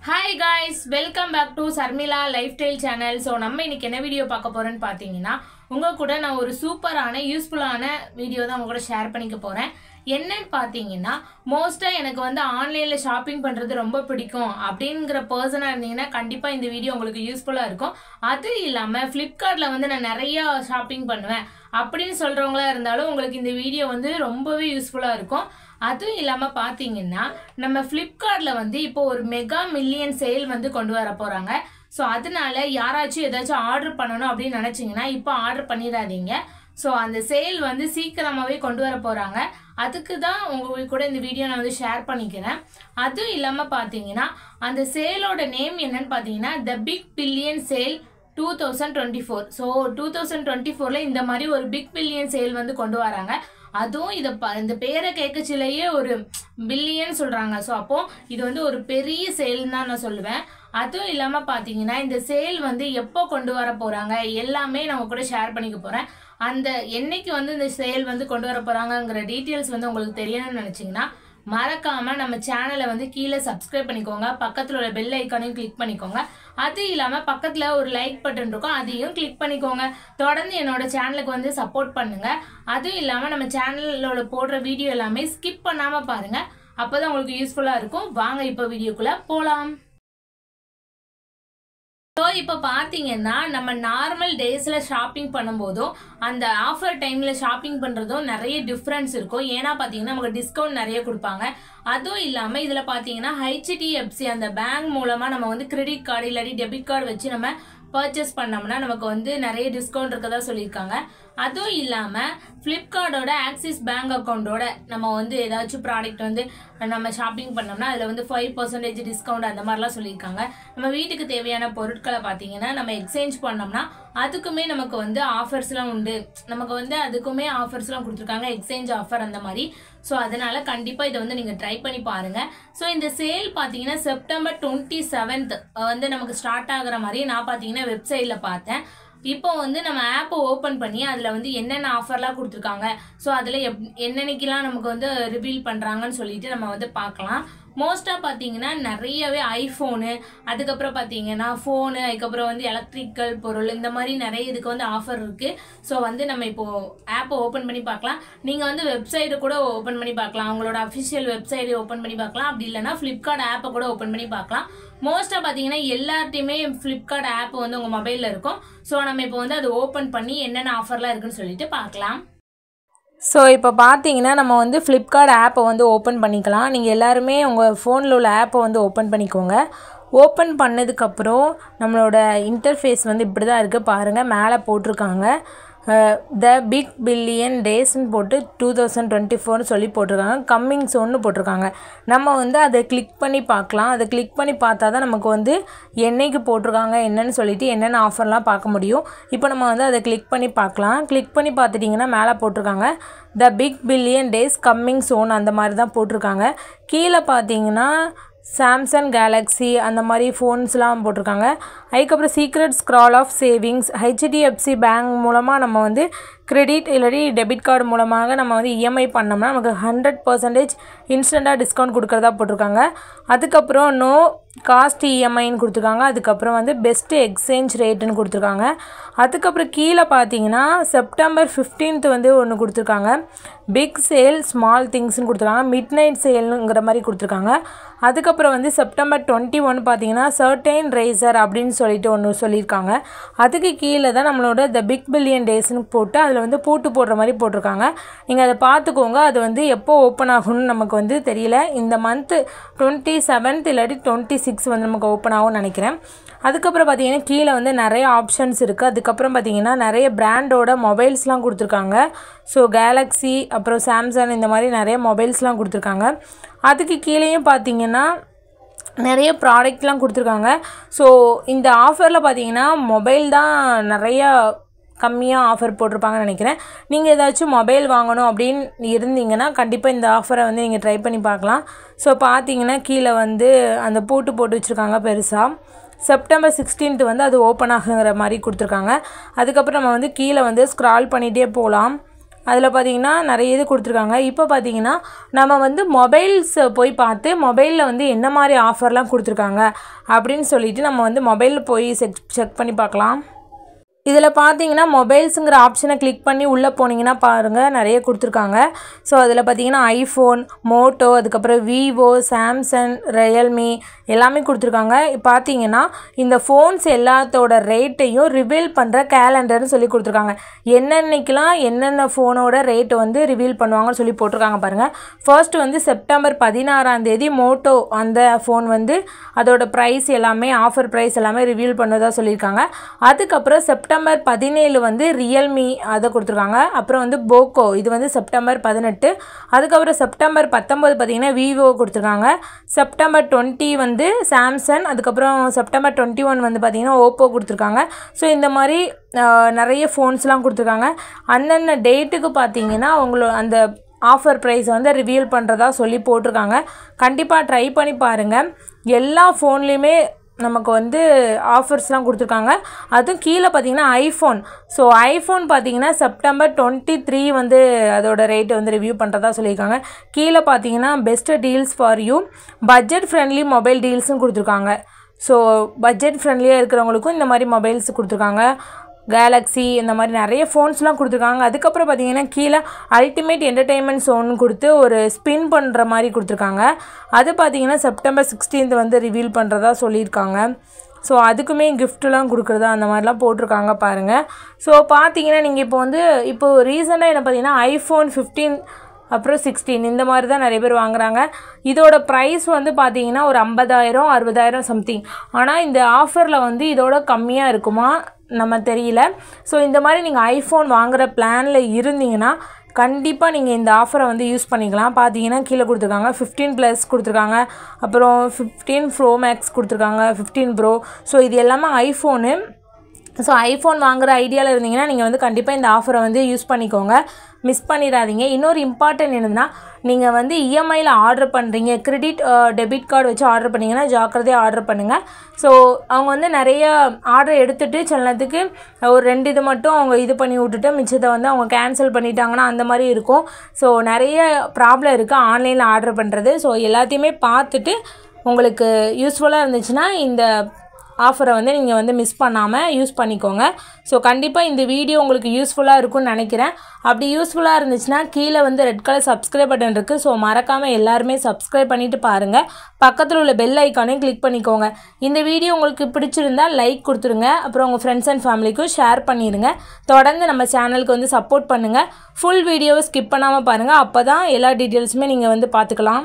Hi guys, welcome back to Sarmila Lifestyle channel. So நம்ம இன்னைக்கு என்ன வீடியோ பார்க்க போறோம்னு பாத்தீங்கன்னா உங்க கூட நான் ஒரு சூப்பரான யூஸ்ஃபுல்லான வீடியோ தான் உங்க கூட ஷேர் பண்ணிக்க போறேன். என்னன்னு பாத்தீங்கன்னா மோஸ்டா எனக்கு வந்து ஆன்லைன்ல ஷாப்பிங் பண்றது ரொம்ப பிடிக்கும் அப்படிங்கற पर्सனா இருந்தீங்கன்னா கண்டிப்பா இந்த வீடியோ உங்களுக்கு யூஸ்ஃபுல்லா இருக்கும். அது இல்லாம Flipkartல வந்து நான் நிறைய ஷாப்பிங் பண்ணுவேன் அப்படினு சொல்றவங்களா இருந்தாலும் உங்களுக்கு இந்த வீடியோ வந்து ரொம்பவே யூஸ்ஃபுல்லா இருக்கும். அது இல்லாம பாத்தீங்கன்னா நம்ம Flipkartல வந்து இப்போ ஒரு மெகா மில்லியன் சேல் வந்து கொண்டு வர போறாங்க. சோ அதனால யாராச்சும் ஏதாச்சும் ஆர்டர் பண்ணனும் அப்படி நினைச்சீங்கன்னா இப்போ ஆர்டர் பண்ணிராதீங்க. சோ அந்த சேல் வந்து சீக்கிரமாவே கொண்டு வர போறாங்க. அதுக்கு தான் உங்களுக்கு கூட இந்த வீடியோ நான் வந்து ஷேர் பண்ணிக்கிறேன். அது இல்லாம பாத்தீங்கன்னா அந்த சேலோட நேம் என்னன்னு பாத்தீங்கன்னா The Big Billion Sale 2024. So 2024ல இந்த மாதிரி ஒரு பிக் பில்லியன் சேல் வந்து கொண்டு வராங்க. அதுவும் இந்த பேரை கேட்கச்சிலேயே ஒரு பில்லியன் சொல்றாங்க. சோ அப்போ இது வந்து ஒரு பெரிய சேல் தான் நான் சொல்லுவேன். அதுவும் இல்லாம பாத்தீங்கன்னா இந்த சேல் வந்து எப்போ கொண்டு வர போறாங்க எல்லாமே நான் கூட ஷேர் பண்ணிக்க போறேன். அந்த என்னைக்கு வந்து இந்த சேல் வந்து கொண்டு வர போறாங்கங்கிற டீடைல்ஸ் வந்து உங்களுக்கு தெரியணும்னு நினைச்சீங்கன்னா மறக்காம நம்ம சேனலை வந்து கீழே சப்ஸ்கிரைப் பண்ணிக்கோங்க. பக்கத்துல உள்ள பெல் ஐக்கானையும் கிளிக் பண்ணிக்கோங்க. அது இல்லாம பக்கத்துல ஒரு லைக் பட்டன் இருக்கும், அதையும் கிளிக் பண்ணிக்கோங்க. தொடர்ந்து என்னோட சேனலுக்கு வந்து சப்போர்ட் பண்ணுங்க. அதுவும் இல்லாம நம்ம சேனலோட போடுற வீடியோ எல்லாமே ஸ்கிப் பண்ணாம பாருங்க. அப்பதான் உங்களுக்கு யூஸ்ஃபுல்லா இருக்கும். வாங்க இப்ப வீடியோக்குள்ள போலாம். ஸோ இப்போ பார்த்தீங்கன்னா நம்ம நார்மல் டேஸில் ஷாப்பிங் பண்ணும்போதும் அந்த ஆஃபர் டைமில் ஷாப்பிங் பண்ணுறதும் நிறைய டிஃப்ரென்ஸ் இருக்கும். ஏன்னா பார்த்தீங்கன்னா நமக்கு டிஸ்கவுண்ட் நிறைய கொடுப்பாங்க. அதுவும் இல்லாமல் இதில் பார்த்தீங்கன்னா HDFC அந்த பேங்க் மூலமாக நம்ம வந்து கிரெடிட் கார்டு இல்லாட்டி டெபிட் கார்டு வச்சு நம்ம பர்ச்சேஸ் பண்ணோம்னா நமக்கு வந்து நிறைய டிஸ்கவுண்ட் இருக்கதா சொல்லியிருக்காங்க. அதுவும் இல்லாமல் ஃப்ளிப்கார்ட்டோட ஆக்சிஸ் பேங்க் அக்கௌண்டோட நம்ம வந்து ஏதாச்சும் ப்ராடக்ட் வந்து நம்ம ஷாப்பிங் பண்ணோம்னா அதில் வந்து 5% டிஸ்கவுண்ட் அந்த மாதிரிலாம் சொல்லியிருக்காங்க. நம்ம வீட்டுக்கு தேவையான பொருட்களை பார்த்தீங்கன்னா நம்ம எக்ஸ்சேஞ்ச் பண்ணோம்னா அதுக்குமே நமக்கு வந்து ஆஃபர்ஸ்லாம் உண்டு. நமக்கு வந்து அதுக்குமே ஆஃபர்ஸ்லாம் கொடுத்துருக்காங்க, எக்ஸ்சேஞ்ச் ஆஃபர் அந்த மாதிரி. ஸோ அதனால கண்டிப்பாக இதை வந்து நீங்கள் ட்ரை பண்ணி பாருங்க. ஸோ இந்த சேல் பார்த்தீங்கன்னா செப்டம்பர் 27th வந்து நமக்கு ஸ்டார்ட் ஆகுற மாதிரி நான் பார்த்தீங்கன்னா வெப்சைட்டில் பார்த்தேன். இப்போ வந்து நம்ம ஆப்பை ஓப்பன் பண்ணி அதில் வந்து என்னென்ன ஆஃபர்லாம் கொடுத்துருக்காங்க, ஸோ அதில் என்னென்னக்கெல்லாம் நமக்கு வந்து ரிவீல் பண்ணுறாங்கன்னு சொல்லிட்டு நம்ம வந்து பார்க்கலாம். மோஸ்ட்டாக பார்த்தீங்கன்னா நிறையவே ஐஃபோனு, அதுக்கப்புறம் பார்த்தீங்கன்னா ஃபோனு, அதுக்கப்புறம் வந்து எலக்ட்ரிக்கல் பொருள், இந்த மாதிரி நிறைய இதுக்கு வந்து ஆஃபர் இருக்குது. ஸோ வந்து நம்ம இப்போது ஆப்பை ஓப்பன் பண்ணி பார்க்கலாம். நீங்கள் வந்து வெப்சைட்டை கூட ஓப்பன் பண்ணி பார்க்கலாம், அவங்களோட அஃபிஷியல் வெப்சைட்டை ஓப்பன் பண்ணி பார்க்கலாம். அப்படி இல்லைனா ஃப்ளிப்கார்ட் ஆப்பை கூட ஓப்பன் பண்ணி பார்க்கலாம். மோஸ்ட்டாக பார்த்தீங்கன்னா எல்லார்ட்டையுமே ஃப்ளிப்கார்ட் ஆப் வந்து உங்கள் மொபைலில் இருக்கும். ஸோ நம்ம இப்போ வந்து அதை ஓப்பன் பண்ணி என்னென்ன ஆஃபர்லாம் இருக்குன்னு சொல்லிட்டு பார்க்கலாம். ஸோ இப்போ பார்த்தீங்கன்னா நம்ம வந்து ஃப்ளிப்கார்ட் ஆப்பை வந்து ஓப்பன் பண்ணிக்கலாம். நீங்கள் எல்லாருமே உங்கள் ஃபோனில் உள்ள ஆப்பை வந்து ஓப்பன் பண்ணிக்கோங்க. ஓப்பன் பண்ணதுக்கப்புறம் நம்மளோட இன்டர்ஃபேஸ் வந்து இப்படி தான் இருக்குது பாருங்கள். மேலே போட்டிருக்காங்க த பிக் பில்லியன் டேஸ்ன்னு போட்டு 2024 சொல்லி போட்டிருக்காங்க. கம்மிங் சோன்னு போட்டிருக்காங்க. நம்ம வந்து அதை கிளிக் பண்ணி பார்க்கலாம். அதை கிளிக் பண்ணி பார்த்தா தான் நமக்கு வந்து என்னைக்கு போட்டிருக்காங்க என்னன்னு சொல்லிட்டு என்னென்ன ஆஃபர்லாம் பார்க்க முடியும். இப்போ நம்ம வந்து அதை கிளிக் பண்ணி பார்க்கலாம். கிளிக் பண்ணி பார்த்துட்டிங்கன்னா மேலே போட்டிருக்காங்க the big billion days coming soon அந்த மாதிரி தான் போட்டிருக்காங்க. கீழே பார்த்தீங்கன்னா சாம்சங் கேலக்ஸி அந்த மாதிரி ஃபோன்ஸ்லாம் போட்டிருக்காங்க. அதுக்கப்புறம் secret scroll of savings, HDFC bank மூலமாக நம்ம வந்து கிரெடிட் இல்லாட்டி டெபிட் கார்டு மூலமாக நம்ம வந்து EMI பண்ணோம்னா நமக்கு 100% இன்ஸ்டண்ட்டாக டிஸ்கவுண்ட் கொடுக்குறதா போட்டிருக்காங்க. அதுக்கப்புறம் நோ காஸ்ட் EMIன்னு கொடுத்துருக்காங்க. அதுக்கப்புறம் வந்து பெஸ்ட்டு எக்ஸ்சேஞ்ச் ரேட்டுன்னு கொடுத்துருக்காங்க. அதுக்கப்புறம் கீழே பார்த்தீங்கன்னா செப்டம்பர் 15th வந்து ஒன்று கொடுத்துருக்காங்க. பிக் சேல் ஸ்மால் திங்ஸ்ன்னு கொடுத்துருக்காங்க. மிட் நைட் சேலுங்கிற மாதிரி கொடுத்துருக்காங்க. அதுக்கப்புறம் வந்து செப்டம்பர் 21 பார்த்தீங்கன்னா சர்டைன் ரேசர் அப்படின்னு சொல்லிட்டு ஒன்று சொல்லியிருக்காங்க. அதுக்கு கீழே தான் நம்மளோட த பிக் பில்லியன் டேஸ்ன்னு போட்டு அதில் வந்து பூட்டு போடுற மாதிரி போட்டிருக்காங்க. நீங்கள் அதை பார்த்துக்கோங்க. அது வந்து எப்போ ஓப்பன் ஆகும்னு நமக்கு வந்து தெரியல. இந்த மந்த்து 27th இல்லாட்டி 26 வந்து நமக்கு ஓப்பன் ஆகும்னு நினைக்கிறேன். அதுக்கப்புறம் பார்த்தீங்கன்னா கீழே வந்து நிறைய ஆப்ஷன்ஸ் இருக்குது. அதுக்கப்புறம் பார்த்தீங்கன்னா நிறைய பிராண்டோட மொபைல்ஸ்லாம் கொடுத்துருக்காங்க. ஸோ கேலக்ஸி அப்புறம் சாம்சங் இந்த மாதிரி நிறைய மொபைல்ஸ்லாம் கொடுத்துருக்காங்க. அதுக்கு கீழேயும் பார்த்தீங்கன்னா நிறைய ப்ராடக்ட்லாம் கொடுத்துருக்காங்க. ஸோ இந்த ஆஃபரில் பார்த்தீங்கன்னா மொபைல் தான் நிறையா கம்மியாக ஆஃபர் போட்டிருப்பாங்கன்னு நினைக்கிறேன். நீங்கள் ஏதாச்சும் மொபைல் வாங்கணும் அப்படின்னு இருந்தீங்கன்னா கண்டிப்பாக இந்த ஆஃபரை வந்து நீங்கள் ட்ரை பண்ணி பார்க்கலாம். ஸோ பார்த்தீங்கன்னா கீழே வந்து அந்த போட்டு வச்சுருக்காங்க பெருசாக. செப்டம்பர் 16th வந்து அது ஓப்பன் ஆகுங்கிற மாதிரி கொடுத்துருக்காங்க. அதுக்கப்புறம் நம்ம வந்து கீழே வந்து ஸ்க்ரால் பண்ணிகிட்டே போகலாம். அதில் பார்த்தீங்கன்னா நிறைய இது கொடுத்துருக்காங்க. இப்போ பார்த்தீங்கன்னா நம்ம வந்து மொபைல்ஸ் போய் பார்த்து மொபைலில் வந்து என்ன மாதிரி ஆஃபர்லாம் கொடுத்துருக்காங்க அப்படின்னு சொல்லிட்டு நம்ம வந்து மொபைலில் போய் செக் பண்ணி பார்க்கலாம். இதில் பார்த்தீங்கன்னா மொபைல்ஸுங்கிற ஆப்ஷனை கிளிக் பண்ணி உள்ளே போனீங்கன்னா பாருங்கள் நிறைய கொடுத்துருக்காங்க. ஸோ அதில் பார்த்தீங்கன்னா ஐஃபோன், மோட்டோ, அதுக்கப்புறம் விவோ, சாம்சங், ரியல்மி எல்லாமே கொடுத்துருக்காங்க. பார்த்தீங்கன்னா இந்த ஃபோன்ஸ் எல்லாத்தோட ரேட்டையும் ரிவீல் பண்ணுற கேலண்டர்னு சொல்லி கொடுத்துருக்காங்க. என்னென்னைக்கெலாம் என்னென்ன ஃபோனோட ரேட்டு வந்து ரிவீல் பண்ணுவாங்கன்னு சொல்லி போட்டிருக்காங்க பாருங்கள். ஃபர்ஸ்ட் வந்து செப்டம்பர் 16 மோட்டோ அந்த ஃபோன் வந்து அதோட ப்ரைஸ் எல்லாமே ஆஃபர் ப்ரைஸ் எல்லாமே ரிவீல் பண்ணதாக சொல்லியிருக்காங்க. அதுக்கப்புறம் செப்டம்பர் 17 வந்து ரியல்மி அதை கொடுத்துருக்காங்க. அப்புறம் வந்து போக்கோ இது வந்து செப்டம்பர் 18. அதுக்கப்புறம் செப்டம்பர் 19 பார்த்தீங்கன்னா விவோ கொடுத்துருக்காங்க. செப்டம்பர் 20 வந்து சாம்சங். அதுக்கப்புறம் செப்டம்பர் 21 வந்து பார்த்தீங்கன்னா ஓப்போ கொடுத்துருக்காங்க. ஸோ இந்த மாதிரி நிறைய ஃபோன்ஸ்லாம் கொடுத்துருக்காங்க. அந்தந்த டேட்டுக்கு பார்த்தீங்கன்னா அந்த ஆஃபர் ப்ரைஸ் வந்து ரிவீல் பண்ணுறதா சொல்லி போட்டிருக்காங்க. கண்டிப்பாக ட்ரை பண்ணி பாருங்கள். எல்லா ஃபோன்லேயுமே நமக்கு வந்து ஆஃபர்ஸ்லாம் கொடுத்துருக்காங்க. அதுவும் கீழே பார்த்தீங்கன்னா ஐஃபோன். ஸோ ஐஃபோன் பார்த்தீங்கன்னா செப்டம்பர் 23 வந்து அதோட ரேட்டு வந்து ரிவ்யூ பண்ணுறதா சொல்லியிருக்காங்க. கீழே பார்த்தீங்கன்னா best deals for you, budget friendly mobile டீல்ஸும் கொடுத்துருக்காங்க. ஸோ பட்ஜெட் ஃப்ரெண்ட்லியாக இருக்கிறவங்களுக்கும் இந்த மாதிரி மொபைல்ஸ் கொடுத்துருக்காங்க. கேலக்ஸி இந்த மாதிரி நிறைய ஃபோன்ஸ்லாம் கொடுத்துருக்காங்க. அதுக்கப்புறம் பார்த்தீங்கன்னா கீழே அல்டிமேட் என்டர்டெயின்மெண்ட் ஸோன்னு கொடுத்து ஒரு ஸ்பின் பண்ணுற மாதிரி கொடுத்துருக்காங்க. அது பார்த்தீங்கன்னா செப்டம்பர் 16 வந்து ரிவீல் பண்ணுறதா சொல்லியிருக்காங்க. ஸோ அதுக்குமே கிஃப்ட்லாம் கொடுக்குறதா அந்த மாதிரிலாம் போட்டிருக்காங்க பாருங்கள். ஸோ பார்த்தீங்கன்னா நீங்கள் இப்போ ரீசெண்டாக என்ன பார்த்தீங்கன்னா ஐஃபோன் 15 அப்புறம் 16 இந்த மாதிரி தான் நிறைய பேர் வாங்குறாங்க. இதோட ப்ரைஸ் வந்து பார்த்தீங்கன்னா ஒரு 50,000 60,000 சம்திங். ஆனால் இந்த ஆஃபரில் வந்து இதோட கம்மியாக இருக்குமா நம்ம தெரியல. ஸோ இந்த மாதிரி நீங்கள் ஐஃபோன் வாங்குகிற பிளானில் இருந்தீங்கன்னா கண்டிப்பாக நீங்கள் இந்த ஆஃபரை வந்து யூஸ் பண்ணிக்கலாம். பார்த்தீங்கன்னா கீழே கொடுத்துருக்காங்க 15+ கொடுத்துருக்காங்க. அப்புறம் 15 Pro Max கொடுத்துருக்காங்க, 15 Pro. ஸோ இது எல்லாமே ஐஃபோனு. ஸோ ஐஃபோன் வாங்குகிற ஐடியாவில் இருந்தீங்கன்னா நீங்கள் வந்து கண்டிப்பாக இந்த ஆஃபரை வந்து யூஸ் பண்ணிக்கோங்க, மிஸ் பண்ணிடாதீங்க. இன்னொரு இம்பார்ட்டன்ட் என்னதுன்னா நீங்கள் வந்து இஎம்ஐயில் ஆர்டர் பண்ணுறீங்க, கிரெடிட் டெபிட் கார்டு வச்சு ஆர்டர் பண்ணிங்கன்னா ஜாக்கிரதையாக ஆர்டர் பண்ணுங்கள். ஸோ அவங்க வந்து நிறைய ஆர்டர் எடுத்துகிட்டு சிலத்துக்கு ஒரு 2 இது மட்டும் அவங்க இது பண்ணி விட்டுட்டு மிச்சத்தை வந்து அவங்க கேன்சல் பண்ணிட்டாங்கன்னா அந்த மாதிரி இருக்கும். ஸோ நிறைய ப்ராப்ளம் இருக்குது ஆன்லைனில் ஆர்டர் பண்ணுறது. ஸோ எல்லாத்தையுமே பார்த்துட்டு உங்களுக்கு யூஸ்ஃபுல்லாக இருந்துச்சுன்னா இந்த ஆஃபரை வந்து நீங்கள் வந்து மிஸ் பண்ணாமல் யூஸ் பண்ணிக்கோங்க. ஸோ கண்டிப்பாக இந்த வீடியோ உங்களுக்கு யூஸ்ஃபுல்லாக இருக்கும்னு நினைக்கிறேன். அப்படி யூஸ்ஃபுல்லாக இருந்துச்சுன்னா கீழே வந்து ரெட் கலர் சப்ஸ்கிரைப் பட்டன் இருக்குது. ஸோ மறக்காமல் எல்லாருமே சப்ஸ்கிரைப் பண்ணிவிட்டு பாருங்கள். பக்கத்தில் உள்ள பெல் ஐக்கானையும் கிளிக் பண்ணிக்கோங்க. இந்த வீடியோ உங்களுக்கு பிடிச்சிருந்தால் லைக் கொடுத்துருங்க. அப்புறம் உங்கள் ஃப்ரெண்ட்ஸ் அண்ட் ஃபேமிலிக்கும் ஷேர் பண்ணிடுங்க. தொடர்ந்து நம்ம சேனலுக்கு வந்து சப்போர்ட் பண்ணுங்கள். ஃபுல் வீடியோவை ஸ்கிப் பண்ணாமல் பாருங்கள். அப்போ தான் எல்லா டீட்டெயில்ஸுமே நீங்கள் வந்து பார்த்துக்கலாம்.